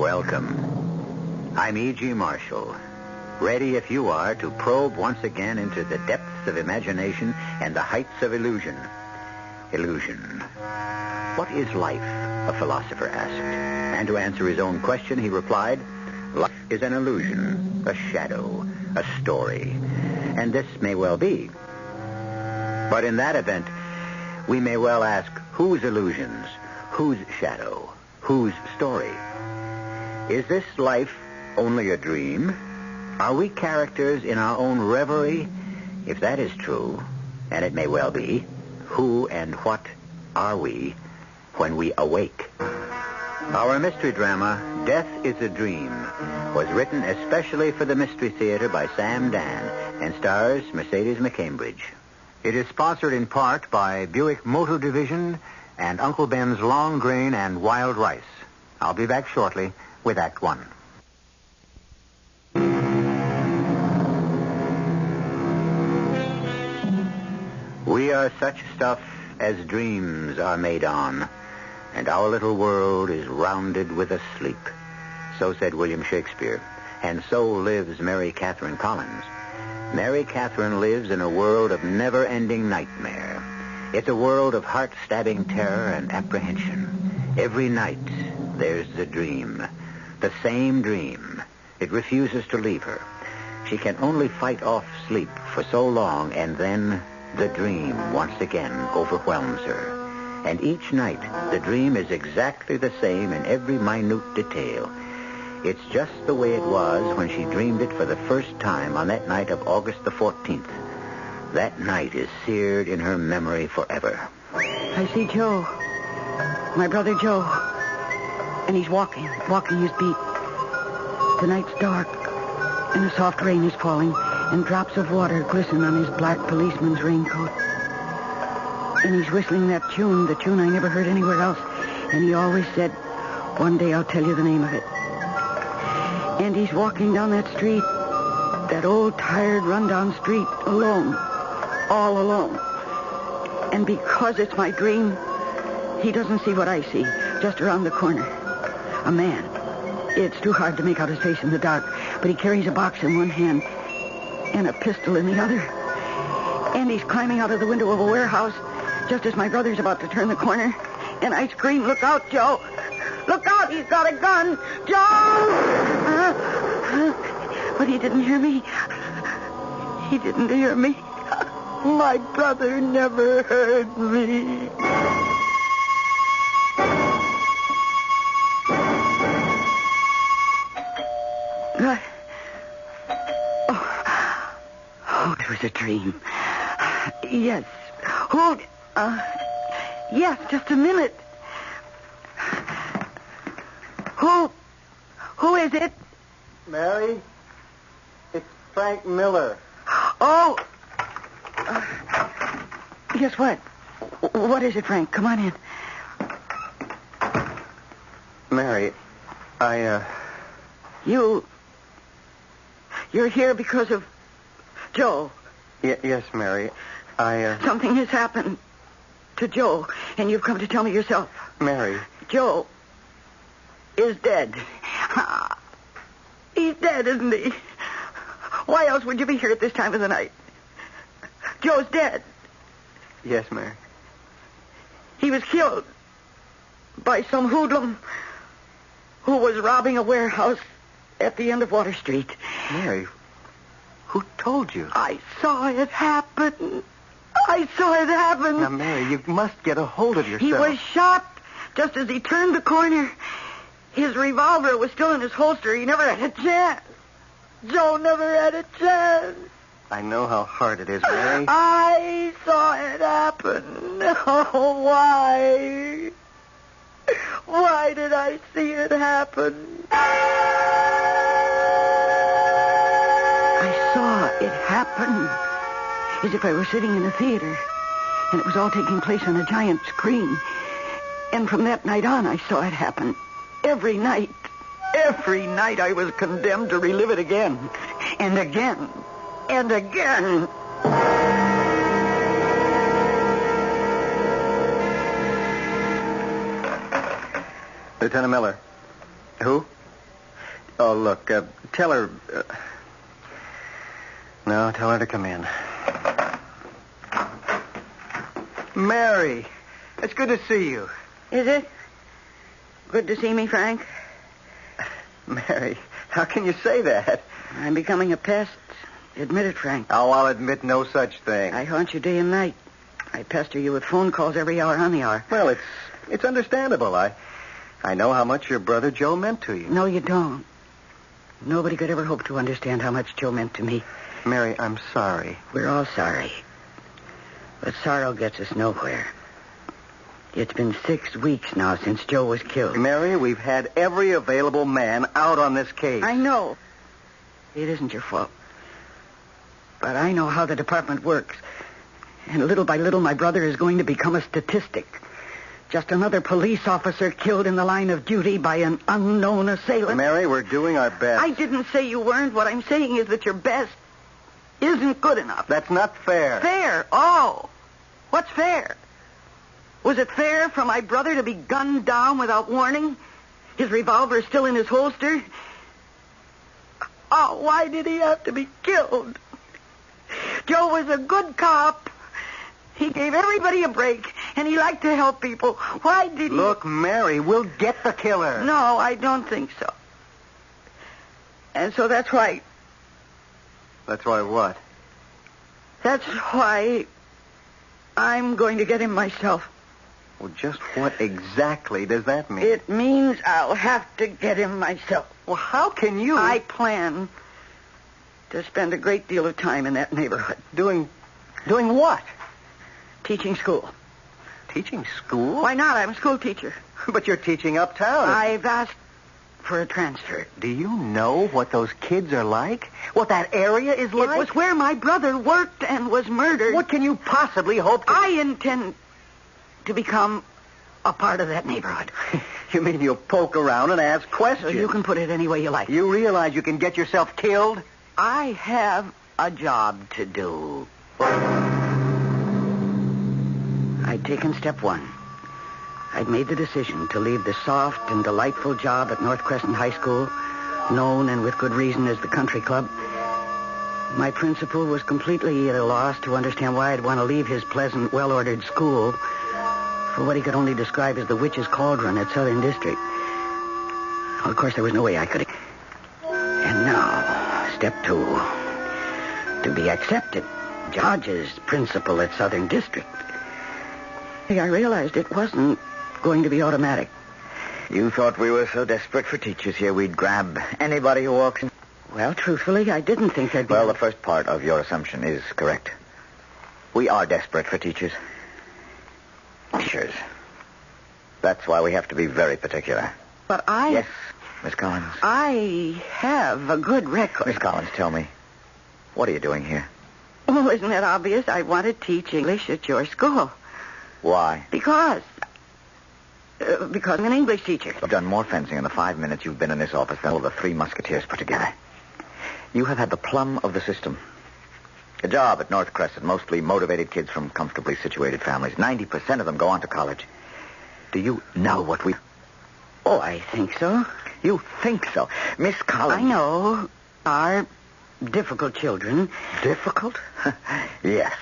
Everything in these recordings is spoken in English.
Welcome. I'm E.G. Marshall. Ready, if you are, to probe once again into the depths of imagination and the heights of illusion. Illusion. What is life? A philosopher asked. And to answer his own question, he replied, life is an illusion, a shadow, a story. And this may well be. But in that event, we may well ask, whose illusions, whose shadow, whose story? Is this life only a dream? Are we characters in our own reverie? If that is true, and it may well be, who and what are we when we awake? Our mystery drama, Death is a Dream, was written especially for the Mystery Theater by Sam Dan and stars Mercedes McCambridge. It is sponsored in part by Buick Motor Division and Uncle Ben's Long Grain and Wild Rice. I'll be back shortly with Act One. We are such stuff as dreams are made on, and our little world is rounded with a sleep. So said William Shakespeare, and so lives Mary Catherine Collins. Mary Catherine lives in a world of never-ending nightmare. It's a world of heart-stabbing terror and apprehension. Every night, there's the dream. The same dream. It refuses to leave her. She can only fight off sleep for so long, and then the dream once again overwhelms her. And each night, the dream is exactly the same in every minute detail. It's just the way it was when she dreamed it for the first time on that night of August the 14th. That night is seared in her memory forever. I see Joe. My brother Joe. And he's walking his beat. The night's dark, and a soft rain is falling, and drops of water glisten on his black policeman's raincoat. And he's whistling that tune, the tune I never heard anywhere else. And he always said, one day I'll tell you the name of it. And he's walking down that street, that old, tired, rundown street, alone, all alone. And because it's my dream, he doesn't see what I see, just around the corner. A man. It's too hard to make out his face in the dark, but he carries a box in one hand and a pistol in the other. And he's climbing out of the window of a warehouse just as my brother's about to turn the corner. And I scream, "Look out, Joe! Look out! He's got a gun! Joe!" But he didn't hear me. He didn't hear me. My brother never heard me. Oh, it was a dream. Yes. Hold. Yes, just a minute. Who is it? Mary, it's Frank Miller. Oh. Guess what? What is it, Frank? Come on in. Mary, You're here because of Joe. Yes, Mary. Something has happened to Joe, and you've come to tell me yourself. Mary. Joe is dead. He's dead, isn't he? Why else would you be here at this time of the night? Joe's dead. Yes, Mary. He was killed by some hoodlum who was robbing a warehouse at the end of Water Street. Mary, who told you? I saw it happen. Now, Mary, you must get a hold of yourself. He was shot just as he turned the corner. His revolver was still in his holster. He never had a chance. Joe never had a chance. I know how hard it is, Mary. I saw it happen. Oh, why? Why did I see it happen? I saw it happen as if I were sitting in a theater, and it was all taking place on a giant screen. And from that night on, I saw it happen. Every night I was condemned to relive it again, and again, and again. Lieutenant Miller. Who? Oh, look, tell her... No, tell her to come in. Mary, it's good to see you. Is it? Good to see me, Frank. Mary, how can you say that? I'm becoming a pest. Admit it, Frank. Oh, I'll admit no such thing. I haunt you day and night. I pester you with phone calls every hour on the hour. Well, it's understandable. I know how much your brother Joe meant to you. No, you don't. Nobody could ever hope to understand how much Joe meant to me. Mary, I'm sorry. We're all sorry. But sorrow gets us nowhere. It's been 6 weeks now since Joe was killed. Mary, we've had every available man out on this case. I know. It isn't your fault. But I know how the department works. And little by little, my brother is going to become a statistic. Just another police officer killed in the line of duty by an unknown assailant. Mary, we're doing our best. I didn't say you weren't. What I'm saying is that your best isn't good enough. That's not fair. Fair? Oh. What's fair? Was it fair for my brother to be gunned down without warning? His revolver still in his holster? Oh, why did he have to be killed? Joe was a good cop. He gave everybody a break, and he liked to help people. Why did he... Look, Mary, we'll get the killer. No, I don't think so. And so that's why... That's why what? That's why I'm going to get him myself. Well, just what exactly does that mean? It means I'll have to get him myself. Well, how can you... I plan to spend a great deal of time in that neighborhood. Doing what? Teaching school. Teaching school? Why not? I'm a school teacher. But you're teaching uptown. I've asked for a transfer. Do you know what those kids are like? What that area is like? It was where my brother worked and was murdered. What can you possibly hope to... I intend to become a part of that neighborhood. You mean you'll poke around and ask questions? So you can put it any way you like. You realize you can get yourself killed? I have a job to do. I'd taken step one. I'd made the decision to leave the soft and delightful job at North Crescent High School, known and with good reason as the country club. My principal was completely at a loss to understand why I'd want to leave his pleasant, well-ordered school for what he could only describe as the witch's cauldron at Southern District. Well, of course, there was no way I could... And now, step two. To be accepted, George's principal at Southern District. I realized it wasn't going to be automatic. You thought we were so desperate for teachers here we'd grab anybody who walks in? Well, truthfully, I didn't think there'd be... Well, the first part of your assumption is correct. We are desperate for teachers. Teachers. That's why we have to be very particular. But I... Yes, Miss Collins. I have a good record. Miss Collins, tell me, what are you doing here? Oh, isn't that obvious? I want to teach English at your school. Why? Because I'm an English teacher. You've done more fencing in the 5 minutes you've been in this office than all the 3 Musketeers put together. You have had the plum of the system. A job at North Crescent, mostly motivated kids from comfortably situated families. 90% of them go on to college. Do you know what we... Oh, I think so. You think so? Miss Collins... I know. Are difficult children. Difficult? Yes.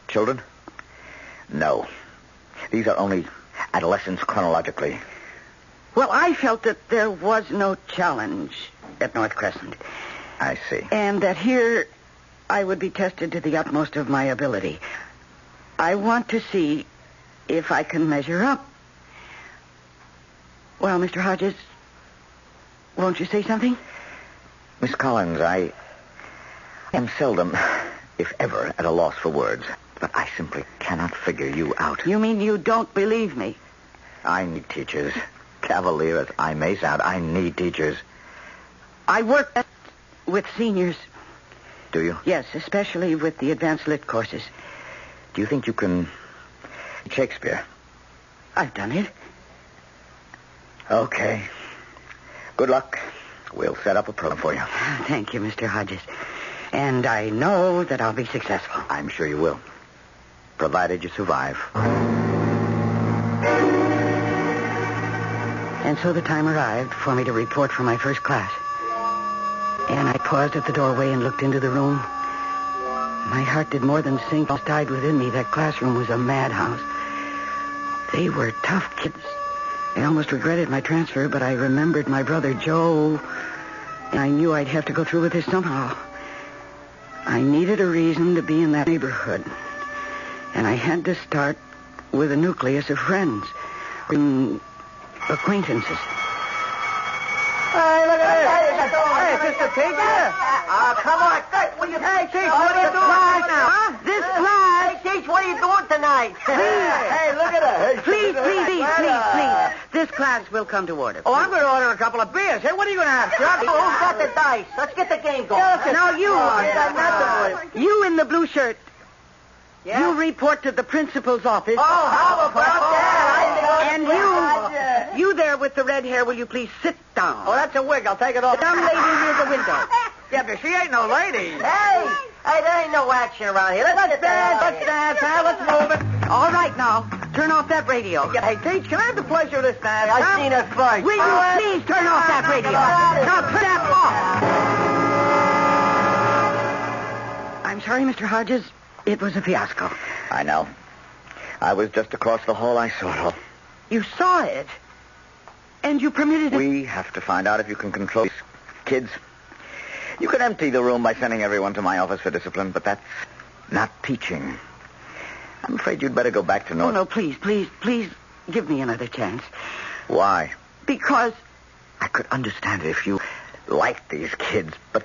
Children? No. These are only adolescents chronologically. Well, I felt that there was no challenge at North Crescent. I see. And that here I would be tested to the utmost of my ability. I want to see if I can measure up. Well, Mr. Hodges, won't you say something? Miss Collins, I am seldom, if ever, at a loss for words. But I simply cannot figure you out. You mean you don't believe me? I need teachers. Cavalier as I may sound, I need teachers. I work with seniors. Do you? Yes, especially with the advanced lit courses. Do you think you can... Shakespeare? I've done it. Okay. Good luck. We'll set up a program for you. Thank you, Mr. Hodges. And I know that I'll be successful. I'm sure you will. Provided you survive. And so the time arrived for me to report for my first class. And I paused at the doorway and looked into the room. My heart did more than sink. It died within me. That classroom was a madhouse. They were tough kids. I almost regretted my transfer, but I remembered my brother Joe, and I knew I'd have to go through with this somehow. I needed a reason to be in that neighborhood, and I had to start with a nucleus of friends, acquaintances. Hey, look at this. Hey, is this the teacher? Come on. What are you Hey, Teach, what are you doing now? Huh? This class. Hey, Teach, what are you doing tonight? Hey, look at her. Hey, Please. This class will come to order. Oh, I'm going to order a couple of beers. Hey, what are you going to have, Chuck? Who's got the dice? Let's get the game going. Now, you. you in the blue shirt, Yeah? you report to the principal's office. Oh, how about that? And you there with the red hair, will you please sit down? Oh, that's a wig. I'll take it off. The young lady near the window. Yeah, but she ain't no lady. Hey, there ain't no action around here. Let's dance. Let's move it. All right, now, turn off that radio. Hey, Teach, can I have the pleasure of this dance? I've seen her first. Will you please turn off that radio? Now, turn that off. I'm sorry, Mr. Hodges. It was a fiasco. I know. I was just across the hall. I saw it all. You saw it, and you permitted it. We have to find out if you can control these kids. You can empty the room by sending everyone to my office for discipline, but that's not teaching. I'm afraid you'd better go back to North. Oh, no, please give me another chance. Why? Because... I could understand it if you liked these kids, but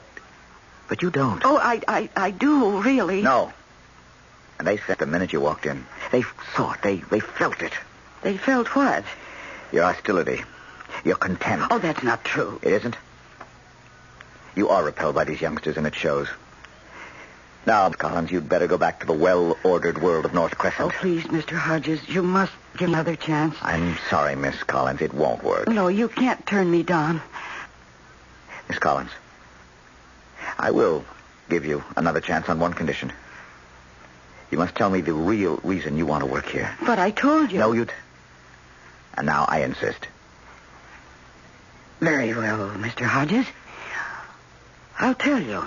you don't. Oh, I do, really. No. And they said the minute you walked in. They saw it. They felt it. They felt what? Your hostility. Your contempt. Oh, that's not true. It isn't? You are repelled by these youngsters, and it shows. Now, Collins, you'd better go back to the well-ordered world of North Crescent. Oh, please, Mr. Hodges, you must give me another chance. I'm sorry, Miss Collins. It won't work. No, you can't turn me down. Miss Collins, I will give you another chance on one condition. You must tell me the real reason you want to work here. But I told you. No, you'd... And now I insist. Very well, Mr. Hodges. I'll tell you.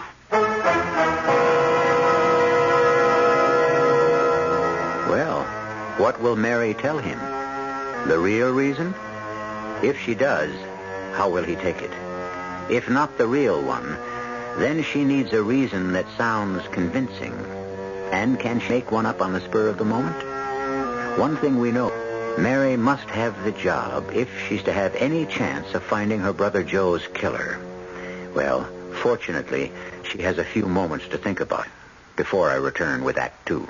Well, what will Mary tell him? The real reason? If she does, how will he take it? If not the real one, then she needs a reason that sounds convincing. And can she make one up on the spur of the moment? One thing we know, Mary must have the job if she's to have any chance of finding her brother Joe's killer. Well, fortunately, she has a few moments to think about before I return with Act 2.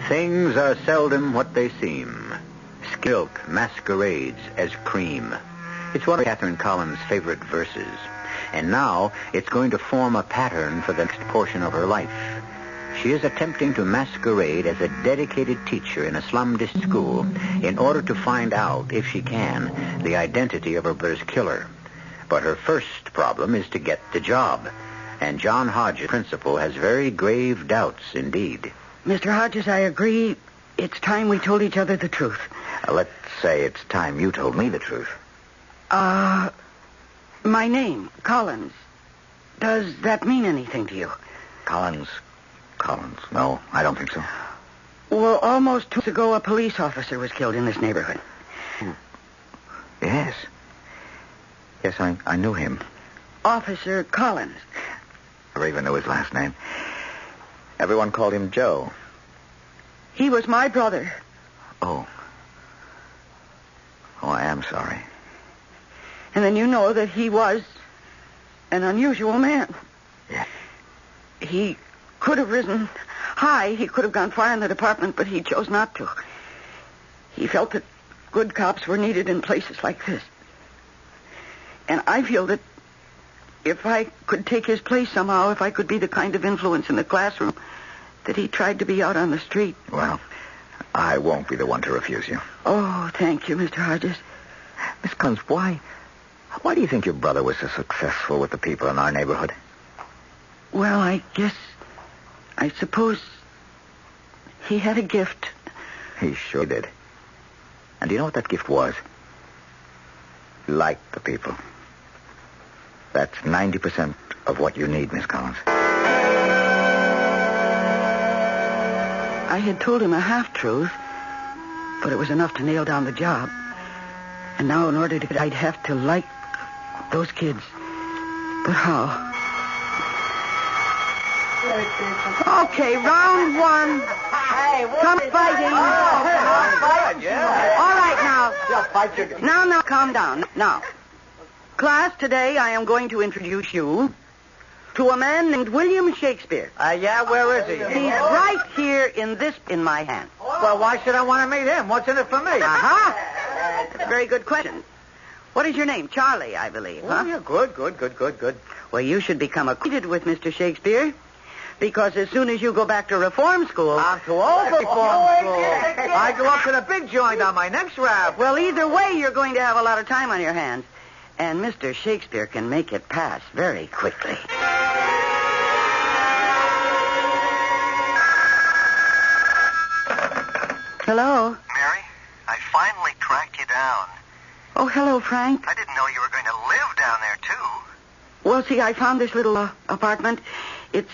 Things are seldom what they seem. Milk masquerades as cream. It's one of Catherine Collins' favorite verses. And now it's going to form a pattern for the next portion of her life. She is attempting to masquerade as a dedicated teacher in a slum-district school in order to find out, if she can, the identity of her brother's killer. But her first problem is to get the job. And John Hodges, principal, has very grave doubts indeed. Mr. Hodges, I agree. It's time we told each other the truth. Let's say it's time you told me the truth. My name, Collins. Does that mean anything to you? Collins. No, I don't think so. Well, almost 2 weeks ago, a police officer was killed in this neighborhood. Yes. Yes, I knew him. Officer Collins. I never even knew his last name. Everyone called him Joe. He was my brother. Oh, I am sorry. And then you know that he was an unusual man. Yes. He could have risen high. He could have gone far in the department, but he chose not to. He felt that good cops were needed in places like this. And I feel that if I could take his place somehow, if I could be the kind of influence in the classroom that he tried to be out on the street. Well, I won't be the one to refuse you. Oh, thank you, Mr. Hodges. Miss Collins, why do you think your brother was so successful with the people in our neighborhood? Well, I suppose he had a gift. He sure did. And do you know what that gift was? Like the people. That's 90% of what you need, Miss Collins. I had told him a half-truth, but it was enough to nail down the job. And now, in order to, I'd have to like those kids. But how? Okay, round one. Hey, Come fighting. All right, now. Now, calm down. Now, class, today I am going to introduce you to a man named William Shakespeare. Yeah, where is he? He's right here in my hand. Well, why should I want to meet him? What's in it for me? Uh-huh. That's a very good question. What is your name? Charlie, I believe, huh? Oh, yeah, good. Well, you should become acquainted with Mr. Shakespeare, because as soon as you go back to reform school... I'm too old for reform school. I go up to the big joint on my next rap. Well, either way, you're going to have a lot of time on your hands. And Mr. Shakespeare can make it pass very quickly. Hello? Mary, I finally tracked you down. Oh, hello, Frank. I didn't know you were going to live down there, too. Well, see, I found this little apartment. It's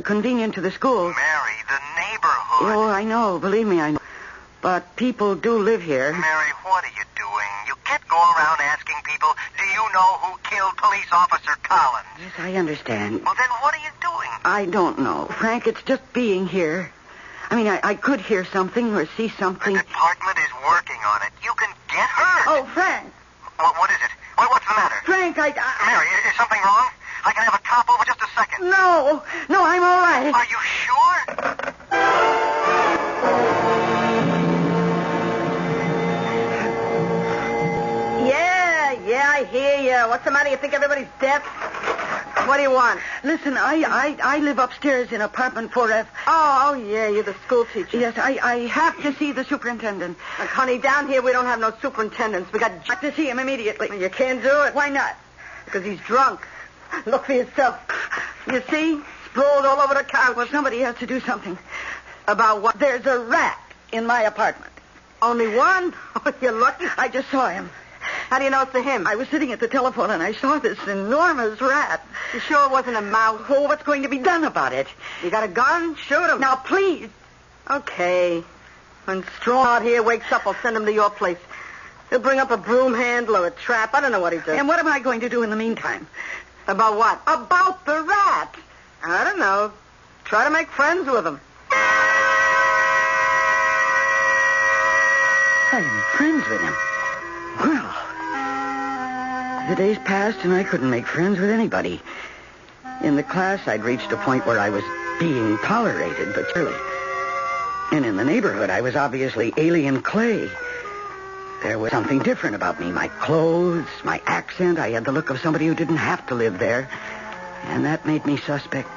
convenient to the school. Mary, the neighborhood. Oh, I know. Believe me, I know. But people do live here. Mary, what are you doing? You can't go around asking people, do you know who killed police officer Collins? Yes, I understand. Well, then what are you doing? I don't know. Frank, it's just being here. I mean, I could hear something or see something. The department is working on it. You can get hurt. Oh, Frank. What is it? What's the matter? Frank, Mary, is something wrong? I can have a cop over just a second. No, I'm all right. Are you sure? Yeah, I hear you. What's the matter? You think everybody's deaf? What do you want? Listen, I live upstairs in apartment 4F. Oh, yeah, you're the school teacher. Yes, I have to see the superintendent. Look, honey, down here we don't have no superintendents. We got I have to see him immediately. You can't do it. Why not? Because he's drunk. Look for yourself. You see? Sprawled all over the couch. Well, somebody has to do something. About what? There's a rat in my apartment. Only one? Oh, you're lucky. I just saw him. How do you know it's him? I was sitting at the telephone and I saw this enormous rat. You sure it wasn't a mouse? Oh, what's going to be done about it? You got a gun? Shoot him. Now, please. Okay. When Straw out here wakes up, I'll send him to your place. He'll bring up a broom handle or a trap. I don't know what he does. And what am I going to do in the meantime? About what? About the rat. I don't know. Try to make friends with him. I am friends with him. Well, the days passed and I couldn't make friends with anybody. In the class, I'd reached a point where I was being tolerated, but surely. And in the neighborhood, I was obviously alien clay. There was something different about me. My clothes, my accent. I had the look of somebody who didn't have to live there. And that made me suspect.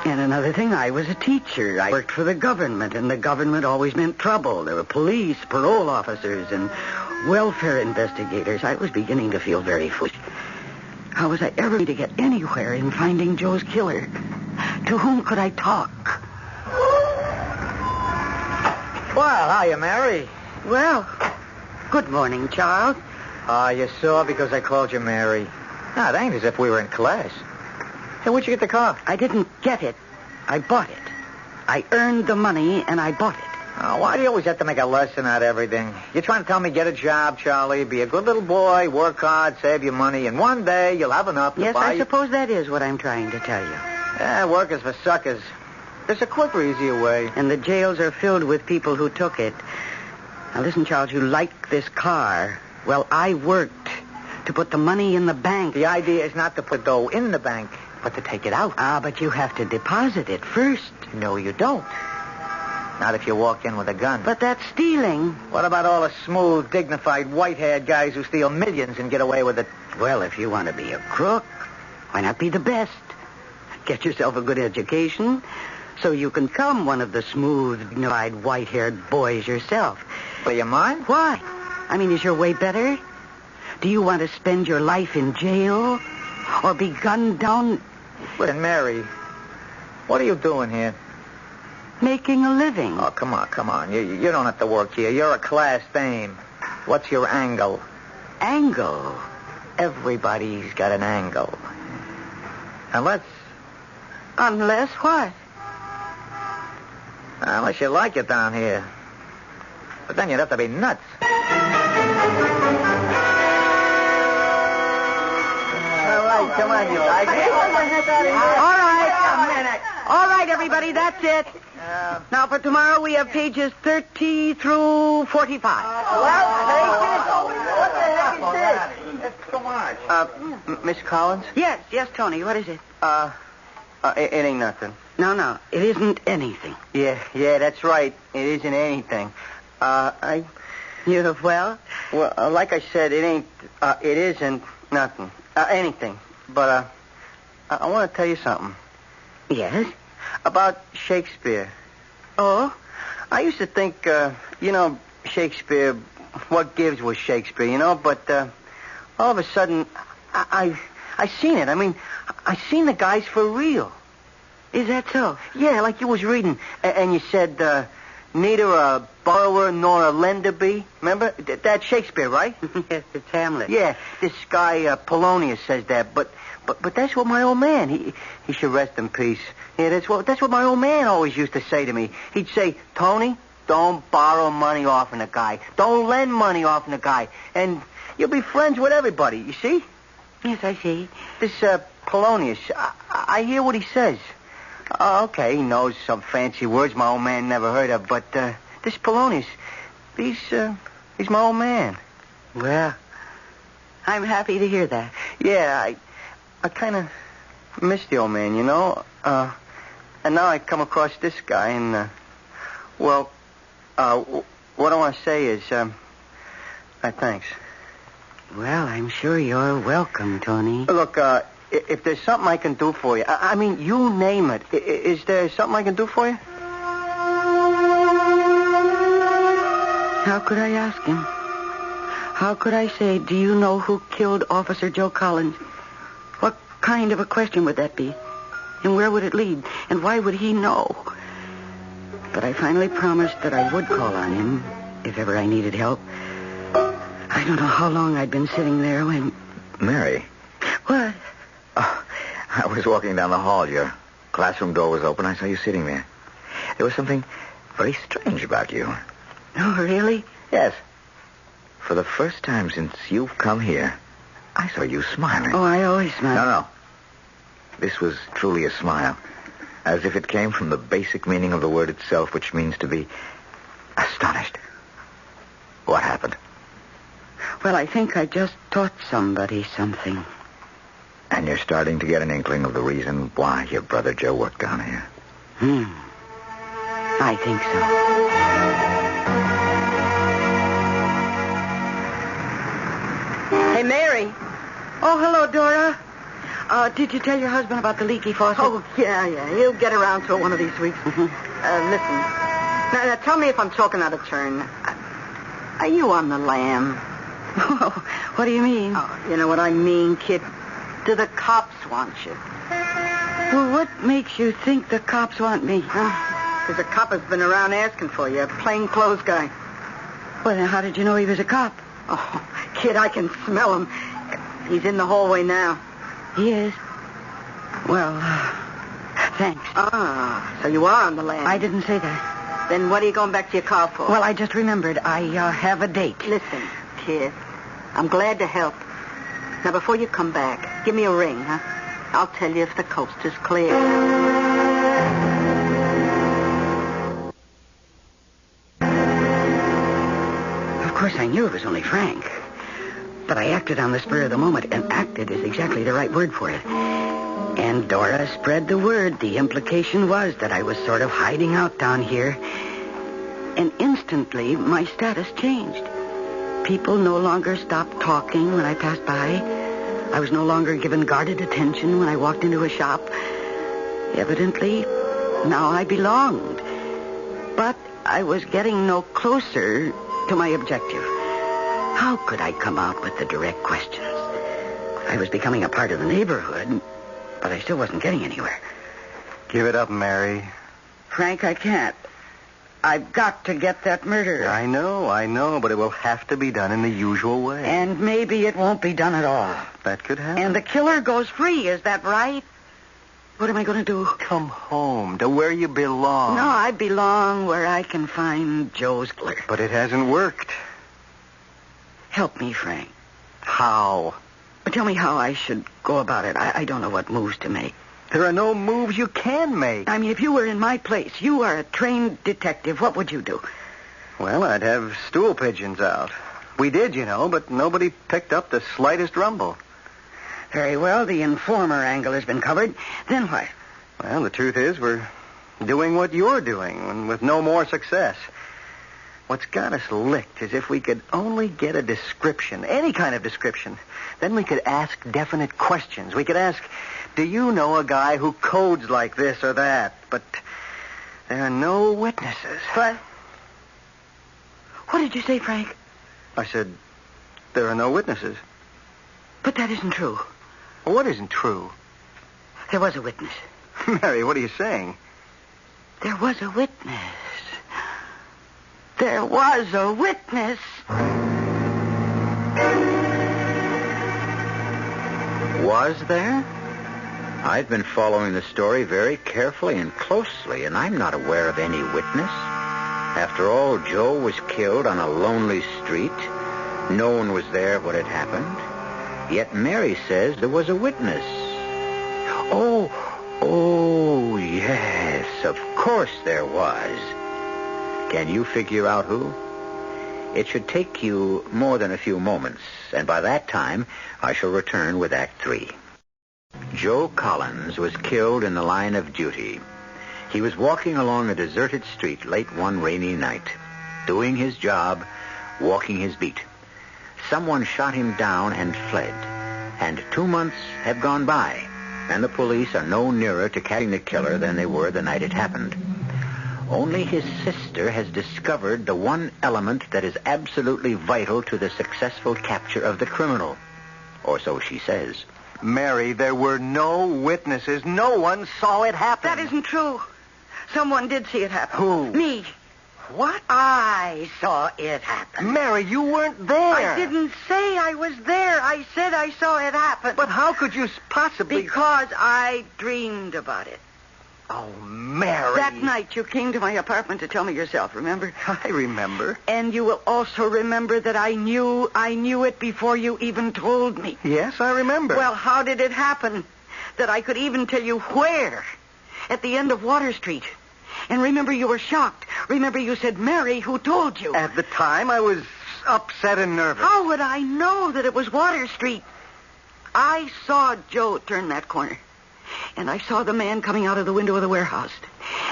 And another thing, I was a teacher. I worked for the government, and the government always meant trouble. There were police, parole officers, and welfare investigators. I was beginning to feel very foolish. How was I ever going to get anywhere in finding Joe's killer? To whom could I talk? Well, hiya, Mary. Well, good morning, Charles. You saw because I called you Mary. No, it ain't as if we were in class. Hey, where'd you get the car? I didn't get it. I bought it. I earned the money, and I bought it. Oh, why do you always have to make a lesson out of everything? You're trying to tell me get a job, Charlie, be a good little boy, work hard, save your money, and one day you'll have enough to yes, buy... I suppose that is what I'm trying to tell you. Yeah, work is for suckers. There's a quicker, easier way. And the jails are filled with people who took it. Now, listen, Charles, you like this car. Well, I worked to put the money in the bank. The idea is not to put dough in the bank, but to take it out. Ah, but you have to deposit it first. No, you don't. Not if you walk in with a gun. But that's stealing. What about all the smooth, dignified, white-haired guys who steal millions and get away with it? Well, if you want to be a crook, why not be the best? Get yourself a good education so you can become one of the smooth, dignified, white-haired boys yourself. Do you mind? Why? I mean, is your way better? Do you want to spend your life in jail? Or be gunned down? Listen, Mary, what are you doing here? Making a living. Oh, come on. You don't have to work here. You're a class dame. What's your angle? Angle? Everybody's got an angle. Unless what? Unless you like it down here. But then you'd have to be nuts. All right, come on, you like it? All right, everybody, that's it. Now, for tomorrow, we have pages 30 through 45. What the heck is this? It's too much. Miss Collins? Yes, Tony, what is it? It ain't nothing. No, it isn't anything. Yeah, that's right. It isn't anything. Well, like I said, it isn't nothing. Anything. But, I want to tell you something. Yes? About Shakespeare. Oh? I used to think, Shakespeare, what gives was Shakespeare, but, all of a sudden, I seen it. I mean, I seen the guys for real. Is that so? Yeah, like you was reading, and you said, neither a borrower nor a lender be. Remember? That's Shakespeare, right? Yes, it's Hamlet. Yeah, this guy, Polonius says that, but that's what my old man, he should rest in peace. Yeah, that's what my old man always used to say to me. He'd say, Tony, don't borrow money off of a guy. Don't lend money off of a guy. And you'll be friends with everybody, you see? Yes, I see. This, Polonius, I hear what he says. Okay, he knows some fancy words my old man never heard of, but, this Polonius, he's my old man. Well, I'm happy to hear that. Yeah, I kind of miss the old man, and now I come across this guy, and, what I want to say is, thanks. Well, I'm sure you're welcome, Tony. Look, if there's something I can do for you, I mean, you name it. Is there something I can do for you? How could I ask him? How could I say, do you know who killed Officer Joe Collins? What kind of a question would that be? And where would it lead? And why would he know? But I finally promised that I would call on him if ever I needed help. I don't know how long I'd been sitting there when... Mary. What? Oh, I was walking down the hall. Your classroom door was open. I saw you sitting there. There was something very strange about you. Oh, really? Yes. For the first time since you've come here, I saw you smiling. Oh, I always smile. No. This was truly a smile. As if it came from the basic meaning of the word itself, which means to be astonished. What happened? Well, I think I just taught somebody something. And you're starting to get an inkling of the reason why your brother Joe worked down here. I think so. Hey, Mary. Oh, hello, Dora. Did you tell your husband about the leaky faucet? Oh, yeah. He'll get around to it one of these weeks. Listen. Now, tell me if I'm talking out of turn. Are you on the lam? What do you mean? Oh, you know what I mean, kid. Do the cops want you? Well, what makes you think the cops want me? Because a cop has been around asking for you, a plainclothes guy. Well, then how did you know he was a cop? Oh, kid, I can smell him. He's in the hallway now. He is? Well, thanks. So you are on the lam. I didn't say that. Then what are you going back to your car for? Well, I just remembered. I have a date. Listen, kid, I'm glad to help. Now, before you come back, give me a ring, huh? I'll tell you if the coast is clear. Of course, I knew it was only Frank. But I acted on the spur of the moment, and acted is exactly the right word for it. And Dora spread the word. The implication was that I was sort of hiding out down here. And instantly, my status changed. People no longer stopped talking when I passed by. I was no longer given guarded attention when I walked into a shop. Evidently, now I belonged. But I was getting no closer to my objective. How could I come out with the direct questions? I was becoming a part of the neighborhood, but I still wasn't getting anywhere. Give it up, Mary. Frank, I can't. I've got to get that murderer. I know, but it will have to be done in the usual way. And maybe it won't be done at all. That could happen. And the killer goes free, is that right? What am I going to do? Come home to where you belong. No, I belong where I can find Joe's killer. But it hasn't worked. Help me, Frank. How? Tell me how I should go about it. I don't know what moves to make. There are no moves you can make. I mean, if you were in my place, you are a trained detective, what would you do? Well, I'd have stool pigeons out. We did, but nobody picked up the slightest rumble. Very well, the informer angle has been covered. Then what? Well, the truth is we're doing what you're doing, and with no more success. What's got us licked is if we could only get a description, any kind of description. Then we could ask definite questions. We could ask, do you know a guy who codes like this or that? But there are no witnesses. What? What did you say, Frank? I said, there are no witnesses. But that isn't true. What isn't true? There was a witness. Mary, what are you saying? There was a witness. There was a witness. Was there? I've been following the story very carefully and closely, and I'm not aware of any witness. After all, Joe was killed on a lonely street. No one was there when it happened. Yet Mary says there was a witness. Oh, yes, of course there was. Can you figure out who? It should take you more than a few moments, and by that time, I shall return with Act 3. Joe Collins was killed in the line of duty. He was walking along a deserted street late one rainy night, doing his job, walking his beat. Someone shot him down and fled, and 2 months have gone by, and the police are no nearer to catching the killer than they were the night it happened. Only his sister has discovered the one element that is absolutely vital to the successful capture of the criminal. Or so she says. Mary, there were no witnesses. No one saw it happen. That isn't true. Someone did see it happen. Who? Me. What? I saw it happen. Mary, you weren't there. I didn't say I was there. I said I saw it happen. But how could you possibly... Because I dreamed about it. Oh, Mary. That night you came to my apartment to tell me yourself, remember? I remember. And you will also remember that I knew it before you even told me. Yes, I remember. Well, how did it happen that I could even tell you where? At the end of Water Street. And remember, you were shocked. Remember, you said, Mary, who told you? At the time, I was upset and nervous. How would I know that it was Water Street? I saw Joe turn that corner. And I saw the man coming out of the window of the warehouse.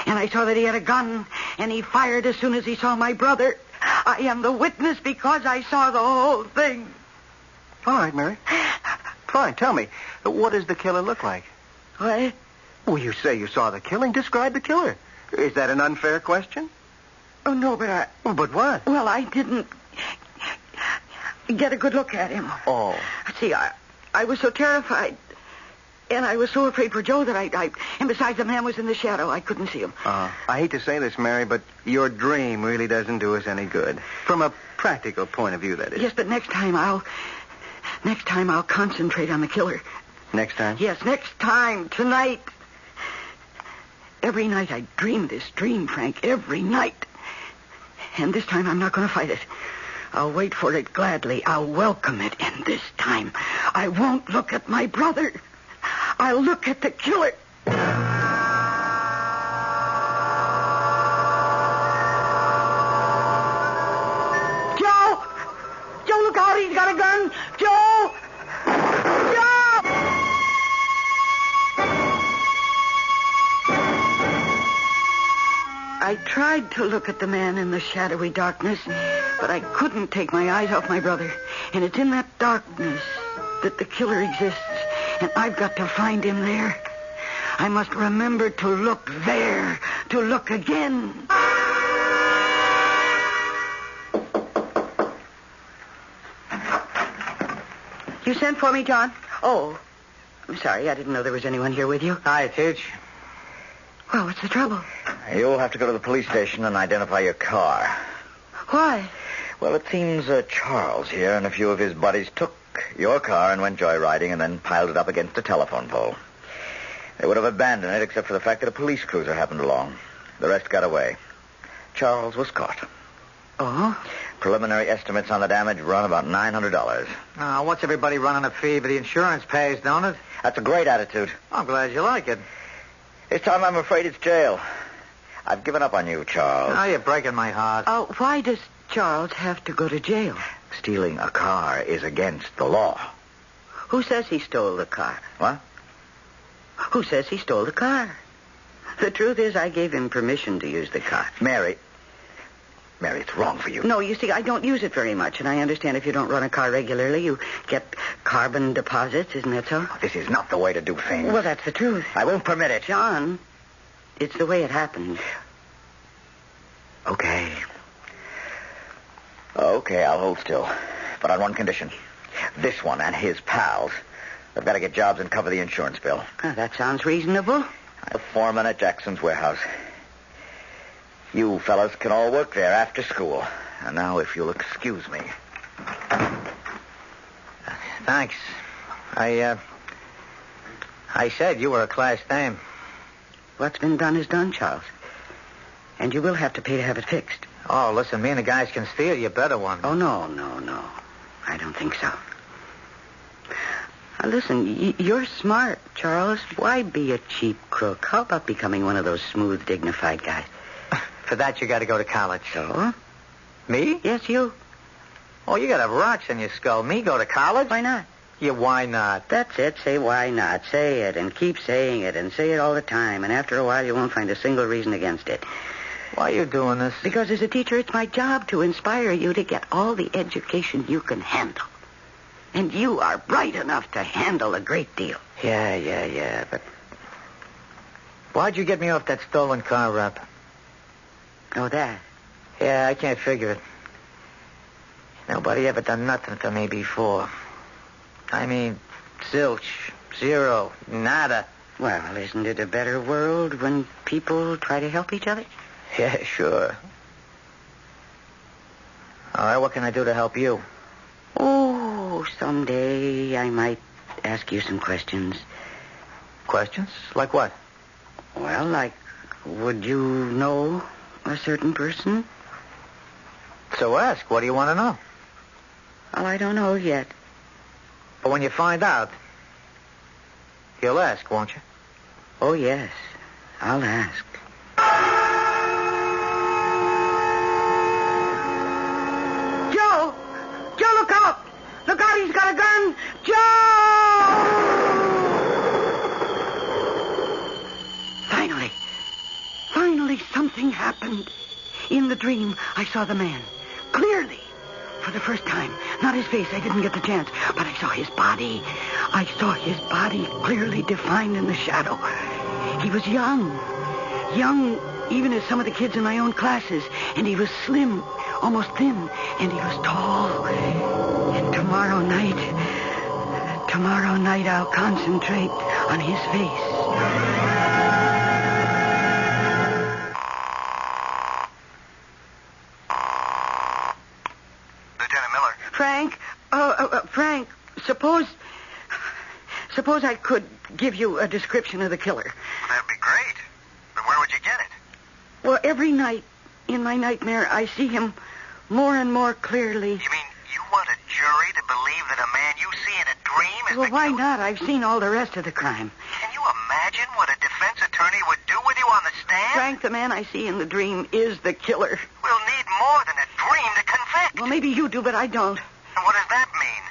And I saw that he had a gun, and he fired as soon as he saw my brother. I am the witness because I saw the whole thing. All right, Mary. Fine, tell me, what does the killer look like? What? Well, you say you saw the killing. Describe the killer. Is that an unfair question? Oh, no, but I... Well, but what? Well, I didn't get a good look at him. Oh. See, I was so terrified... And I was so afraid for Joe that I... And besides, the man was in the shadow. I couldn't see him. I hate to say this, Mary, but your dream really doesn't do us any good. From a practical point of view, that is. Yes, but next time I'll concentrate on the killer. Next time? Yes, next time. Tonight. Every night I dream this dream, Frank. Every night. And this time I'm not going to fight it. I'll wait for it gladly. I'll welcome it. And this time I won't look at my brother. I'll look at the killer. Joe! Joe, look out. He's got a gun. Joe! Joe! I tried to look at the man in the shadowy darkness, but I couldn't take my eyes off my brother. And it's in that darkness that the killer exists. And I've got to find him there. I must remember to look there, to look again. You sent for me, John? Oh, I'm sorry. I didn't know there was anyone here with you. Hi, Titch. Well, what's the trouble? You'll have to go to the police station and identify your car. Why? Well, it seems Charles here and a few of his buddies took your car and went joyriding and then piled it up against a telephone pole. They would have abandoned it except for the fact that a police cruiser happened along. The rest got away. Charles was caught. Oh? Preliminary estimates on the damage run about $900. What's everybody running a fee, but the insurance pays, don't it? That's a great attitude. I'm glad you like it. This time I'm afraid it's jail. I've given up on you, Charles. Oh, you're breaking my heart. Oh, why does Charles have to go to jail? Stealing a car is against the law. Who says he stole the car? What? Who says he stole the car? The truth is, I gave him permission to use the car. Mary, it's wrong for you. No, you see, I don't use it very much, and I understand if you don't run a car regularly, you get carbon deposits, isn't that so? This is not the way to do things. Well, that's the truth. I won't permit it. John, it's the way it happens. Okay, I'll hold still. But on one condition. This one and his pals have got to get jobs and cover the insurance bill. That sounds reasonable. I'm foreman at Jackson's warehouse. You fellas can all work there after school. And now, if you'll excuse me. Thanks. I said you were a class dame. What's been done is done, Charles. And you will have to pay to have it fixed. Oh, listen, me and the guys can steal you a better one. Oh, no. I don't think so. Now, listen, you're smart, Charles. Why be a cheap crook? How about becoming one of those smooth, dignified guys? For that, you got to go to college. So? Me? Yes, you. Oh, you got to have rocks in your skull. Me go to college? Why not? Yeah, why not? That's it. Say why not. Say it and keep saying it and say it all the time. And after a while, you won't find a single reason against it. Why are you doing this? Because as a teacher, it's my job to inspire you to get all the education you can handle. And you are bright enough to handle a great deal. Yeah, but... Why'd you get me off that stolen car rap? Oh, that? Yeah, I can't figure it. Nobody ever done nothing to me before. I mean, zilch, zero, nada. Well, isn't it a better world when people try to help each other? Yeah, sure. All right, what can I do to help you? Oh, someday I might ask you some questions. Questions? Like what? Well, like, would you know a certain person? So ask. What do you want to know? Well, I don't know yet. But when you find out, you'll ask, won't you? Oh, yes. I'll ask. Joe! Joe, look out! Look out, he's got a gun! Joe! Finally, something happened. In the dream, I saw the man. Clearly. For the first time. Not his face, I didn't get the chance. But I saw his body. I saw his body clearly defined in the shadow. He was young. Young even as some of the kids in my own classes. And he was slim, almost thin. And he was tall. And tomorrow night I'll concentrate on his face. Frank, suppose I could give you a description of the killer. That'd be great. But where would you get it? Well, every night in my nightmare, I see him more and more clearly. You mean you want a jury to believe that a man you see in a dream is Well, the why killer? not? I've seen all the rest of the crime. Can you imagine what a defense attorney would do with you on the stand? Frank, the man I see in the dream is the killer. We'll need more than a dream to convict. Well, maybe you do, but I don't. And what does that mean?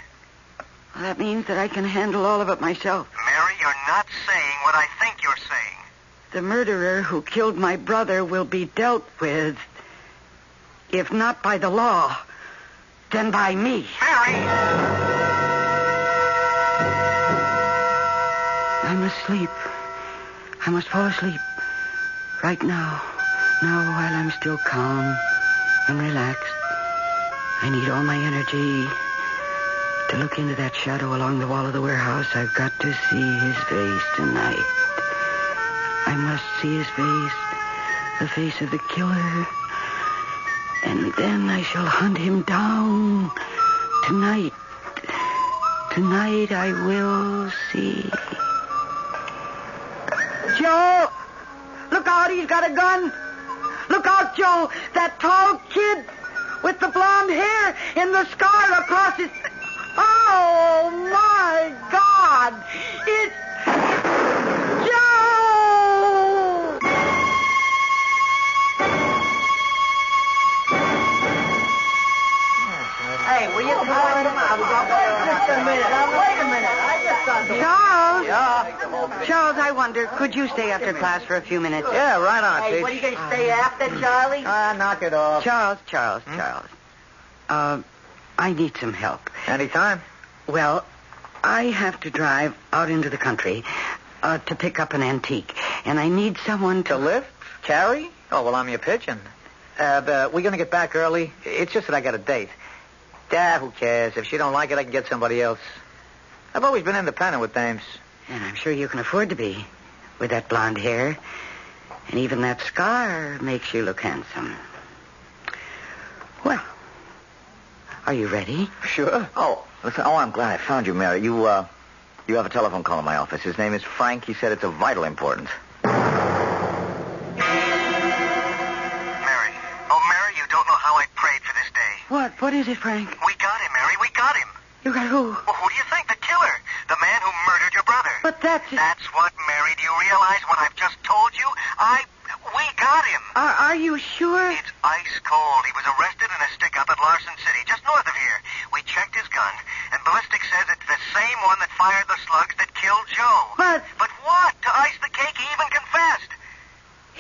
Well, that means that I can handle all of it myself. Mary, you're not saying what I think you're saying. The murderer who killed my brother will be dealt with, if not by the law, then by me. Mary! I'm asleep. I must fall asleep. Right now. Now, while I'm still calm and relaxed. I need all my energy to look into that shadow along the wall of the warehouse. I've got to see his face tonight. I must see his face the face of the killer. And then I shall hunt him down. Tonight. Tonight I will see. Joe! Look out, he's got a gun. Look out, Joe. That tall kid with the blonde hair and the scar across his... Oh, my God! It's Joe! Hey, will you come out? Just a minute. Wait a minute. I just got to... Charles? Yeah? Charles, I wonder, could you stay after class for a few minutes? Yeah, right on, Teach. Hey, what are you going to stay after, Charlie? Knock it off. Charles. I need some help. Anytime. Well, I have to drive out into the country to pick up an antique, and I need someone To lift? Carry? Oh, well, I'm your pigeon. We're going to get back early. It's just that I got a date. Dad, who cares? If she don't like it, I can get somebody else. I've always been independent with dames. And I'm sure you can afford to be, with that blonde hair. And even that scar makes you look handsome. Well, are you ready? Sure. Oh, listen. Oh, I'm glad I found you, Mary. You have a telephone call in my office. His name is Frank. He said it's of vital importance. Mary. Oh, Mary, you don't know how I prayed for this day. What is it, Frank? We got him, Mary. We got him. You got who? Well, who do you think? The killer. The man who murdered your brother. But that's... That's what, Mary. Do you realize what I've just told you? We got him. Are you sure? It's ice cold. He was arrested in a stick-up at Larson City, just north of here. We checked his gun, and ballistics says it's the same one that fired the slugs that killed Joe. But what? To ice the cake, he even confessed.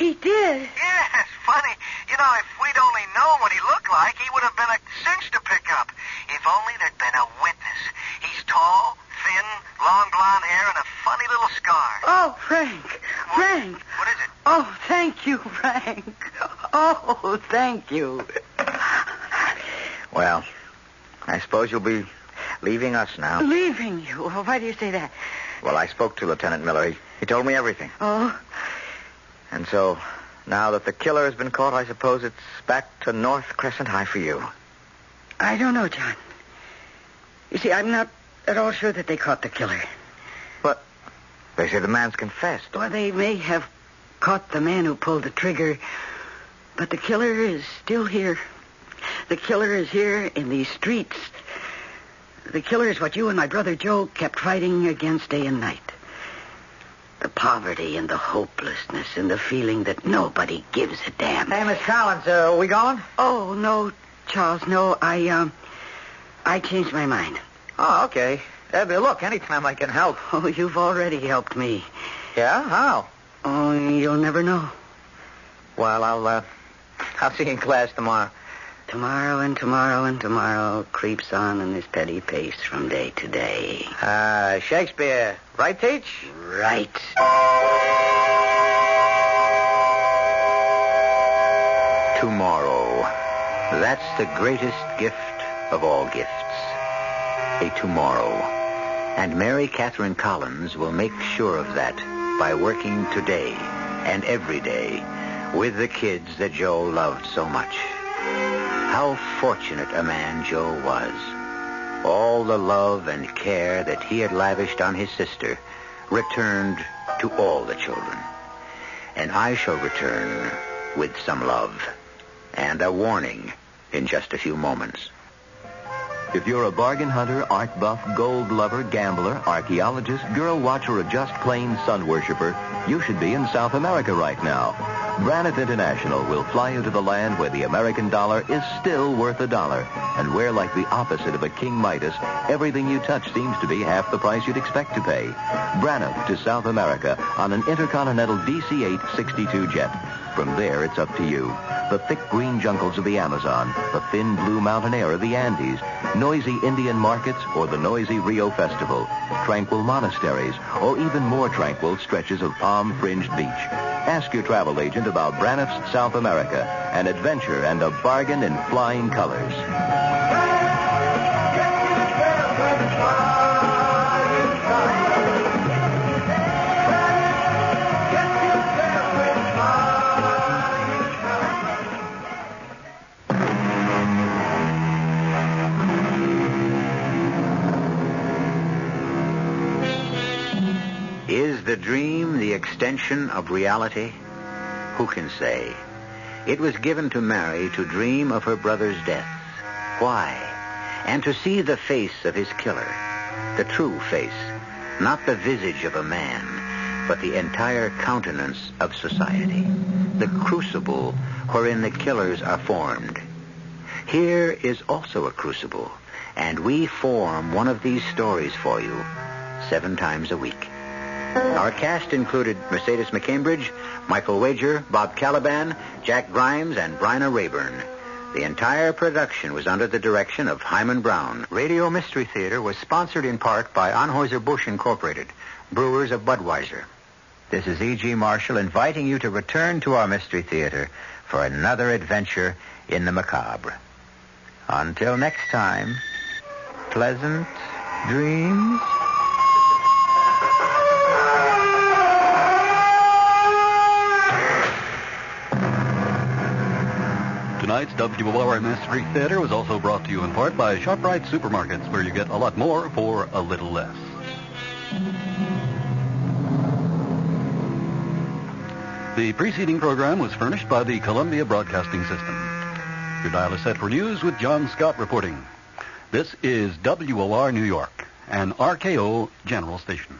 he did. Yes, funny. You know, if we'd only known what he looked like, he would have been a cinch to pick up. If only there'd been a witness. He's tall, thin, long blonde hair, and a funny little scar. Oh, Frank. What is it? Oh, thank you, Frank. Oh, thank you. Well, I suppose you'll be leaving us now. Leaving you? Why do you say that? Well, I spoke to Lieutenant Miller. He told me everything. Oh? And so, now that the killer has been caught, I suppose it's back to North Crescent High for you. I don't know, John. You see, I'm not at all sure that they caught the killer. But they say the man's confessed. Or they may have caught the man who pulled the trigger, but the killer is still here. The killer is here in these streets. The killer is what you and my brother Joe kept fighting against day and night. The poverty and the hopelessness and the feeling that nobody gives a damn. Hey, Miss Collins, are we going? Oh, no, Charles, no. I changed my mind. Oh, okay. Look, anytime I can help. Oh, you've already helped me. Yeah? How? Oh, you'll never know. Well, I'll see you in class tomorrow. Tomorrow and tomorrow and tomorrow creeps on in this petty pace from day to day. Shakespeare. Right, Teach? Right. Tomorrow. That's the greatest gift of all gifts. A tomorrow. And Mary Catherine Collins will make sure of that by working today and every day with the kids that Joe loved so much. How fortunate a man Joe was. All the love and care that he had lavished on his sister returned to all the children. And I shall return with some love and a warning in just a few moments. If you're a bargain hunter, art buff, gold lover, gambler, archaeologist, girl watcher, or just plain sun worshiper, you should be in South America right now. Braniff International will fly you to the land where the American dollar is still worth $1, and where, like the opposite of a King Midas, everything you touch seems to be half the price you'd expect to pay. Braniff to South America on an intercontinental DC-8 62 jet. From there, it's up to you. The thick green jungles of the Amazon, the thin blue mountain air of the Andes, noisy Indian markets, or the noisy Rio Festival, tranquil monasteries, or even more tranquil stretches of palm-fringed beach. Ask your travel agent about Braniff's South America, an adventure and a bargain in flying colors. the dream the extension of reality? Who can say? It was given to Mary to dream of her brother's death. Why? And to see the face of his killer. The true face. Not the visage of a man, but the entire countenance of society. The crucible wherein the killers are formed. Here is also a crucible, and we form one of these stories for you 7 times a week. Our cast included Mercedes McCambridge, Michael Wager, Bob Caliban, Jack Grimes, and Bryna Rayburn. The entire production was under the direction of Hyman Brown. Radio Mystery Theater was sponsored in part by Anheuser-Busch Incorporated, brewers of Budweiser. This is E.G. Marshall inviting you to return to our Mystery Theater for another adventure in the macabre. Until next time, pleasant dreams. Tonight's WOR Mystery Theater was also brought to you in part by ShopRite Supermarkets, where you get a lot more for a little less. The preceding program was furnished by the Columbia Broadcasting System. Your dial is set for news with John Scott reporting. This is WOR New York, an RKO General Station.